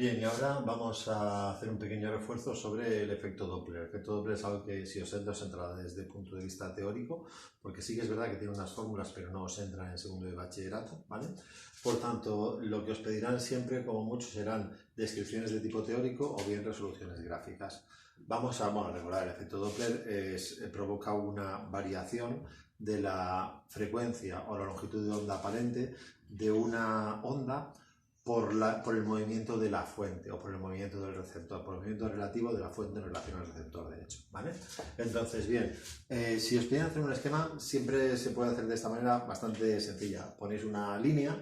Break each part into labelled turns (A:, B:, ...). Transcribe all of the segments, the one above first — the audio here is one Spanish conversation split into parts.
A: Bien, y ahora vamos a hacer un pequeño refuerzo sobre el efecto Doppler. El efecto Doppler es algo que si os entra, os entra desde el punto de vista teórico, porque sí que es verdad que tiene unas fórmulas, pero no os entra en segundo de bachillerato, ¿vale? Por tanto, lo que os pedirán siempre, como mucho, serán descripciones de tipo teórico o bien resoluciones gráficas. Vamos a, recordar, el efecto Doppler provoca una variación de la frecuencia o la longitud de onda aparente de una onda por el movimiento de la fuente o por el movimiento del receptor, por el movimiento relativo de la fuente en relación al receptor, de hecho, ¿vale? Entonces, bien, si os piden hacer un esquema, siempre se puede hacer de esta manera bastante sencilla. Ponéis una línea,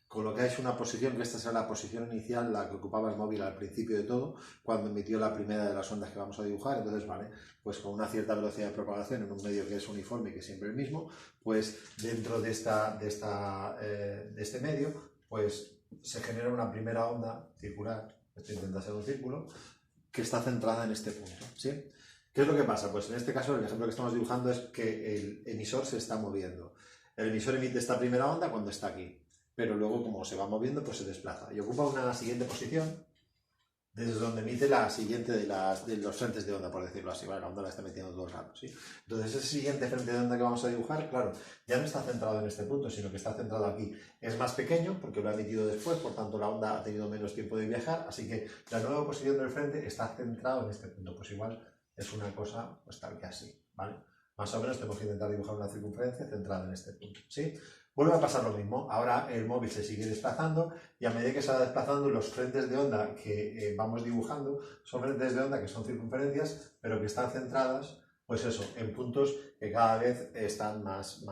A: colocáis una posición, que esta será la posición inicial, la que ocupaba el móvil al principio de todo, cuando emitió la primera de las ondas que vamos a dibujar. Entonces, vale, pues con una cierta velocidad de propagación en un medio que es uniforme y que es siempre el mismo, pues dentro de este medio, pues se genera una primera onda circular, esto intenta ser un círculo, que está centrada en este punto, ¿sí? ¿Qué es lo que pasa? Pues en este caso el ejemplo que estamos dibujando es que el emisor se está moviendo. El emisor emite esta primera onda cuando está aquí, pero luego como se va moviendo pues se desplaza y ocupa una siguiente posición desde donde emite la siguiente de los frentes de onda, por decirlo así, ¿vale? La onda la está metiendo todos los lados, ¿sí? Entonces ese siguiente frente de onda que vamos a dibujar, claro, ya no está centrado en este punto, sino que está centrado aquí. Es más pequeño porque lo ha emitido después, por tanto la onda ha tenido menos tiempo de viajar, así que la nueva posición del frente está centrado en este punto. Pues igual es una cosa pues tal que así, ¿vale? Más o menos tenemos que intentar dibujar una circunferencia centrada en este punto, ¿sí? Vuelve a pasar lo mismo. Ahora el móvil se sigue desplazando y a medida que se va desplazando, los frentes de onda que vamos dibujando son frentes de onda que son circunferencias, pero que están centradas, pues eso, en puntos que cada vez están más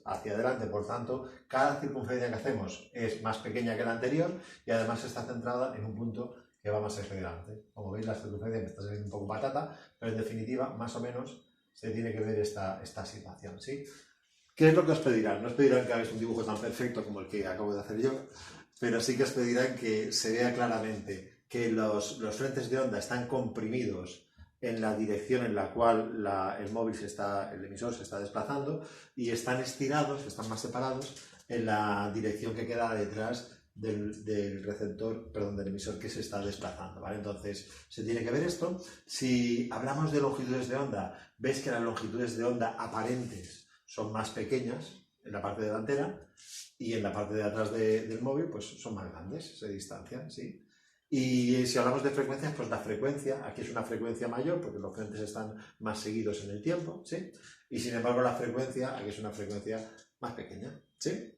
A: hacia adelante. Por tanto, cada circunferencia que hacemos es más pequeña que la anterior y además está centrada en un punto que va más hacia adelante. Como veis, la circunferencia me está saliendo un poco patata, pero en definitiva, más o menos, se tiene que ver esta situación, ¿sí? ¿Qué es lo que os pedirán? No os pedirán que hagáis un dibujo tan perfecto como el que acabo de hacer yo, pero sí que os pedirán que se vea claramente que los frentes de onda están comprimidos en la dirección en la cual el emisor se está desplazando, y están estirados, están más separados en la dirección que queda detrás del receptor, perdón, del emisor que se está desplazando, ¿vale? Entonces, se tiene que ver esto. Si hablamos de longitudes de onda, veis que las longitudes de onda aparentes son más pequeñas en la parte delantera y en la parte de atrás del móvil pues son más grandes, se distancian, ¿sí? Y si hablamos de frecuencias, pues la frecuencia, aquí es una frecuencia mayor porque los frentes están más seguidos en el tiempo, ¿sí? Y sin embargo la frecuencia, aquí es una frecuencia más pequeña, ¿sí?